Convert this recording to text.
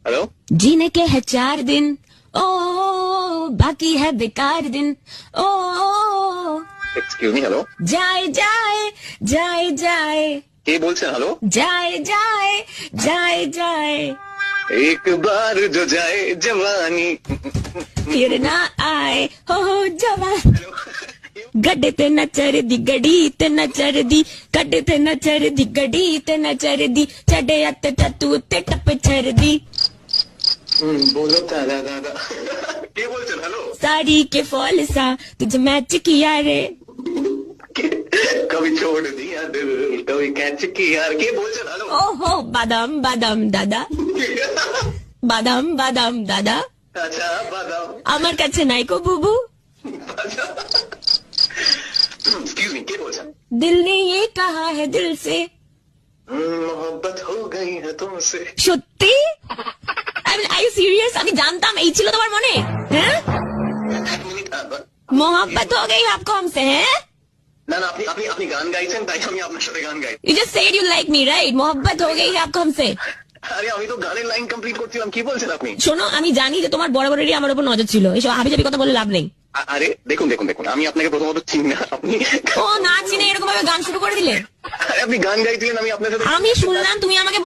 Hello. जीने के है 4 दिन, ओ बाकी है बेकार दिन, ओ एक्सक्यूज मी, हेलो। जाए जाए जाए जाए কে বলছেন? हेलो। जाए जाए जाए जाए एक बार जो जाए जवानी। फिर ना आए हो जवान। गड्डे ते न चढ़दी गड़ी ते न चढ़दी, गड्डे ते न चढ़दी गड़ी ते न चढ़दी, चढ़े अत टू ते टप छरदी। बोलो दादा दादा। কে বলছেন? हेलो। साड़ी के फॉल सा तुझे मैच किया रे, कभी छोड़ दिया दिल, कभी कैच किया। কে বলছেন? हेलो। ओहो बादाम बादाम दादा, बादाम बादाम दादा আচ্ছা বাদাম। আমার কাছে নাই কো বুবু। एक्सक्यूज मी, কে বলছেন? दिल ने ये कहा है दिल से, मोहब्बत हो गई है तुमसे। সত্যি? I serious? আমি জানতাম এই ছিল তোমার মনে। হ্যাঁ, এক মিনিট। मोहब्बत हो गई आपको हमसे, हैं? না না, আপনি আপনি আপনি গান গাইছেন তাই আমি আপনার সাথে গান গাই। You just said you like me, right? मोहब्बत हो गई है आपको हमसे। আরে আমি তো গানের লাইন কমপ্লিট করছিলাম, কি বলছেন আপনি? শোনো, আমি জানি যে তোমার বরাবরেরই আমার উপর নজর ছিল, এসব হাবিজাবি কথা বলে লাভ নেই। আরে দেখুন দেখুন দেখুন, আমি আপনাকে প্রথমত চিনি না। আপনি ও না চিনে এরকম ভাবে গান শুরু করে দিলে? আরে আপনি গান গাইছিলেন, আমি আপনার সাথে আমি শুনলাম তুমি আমাকে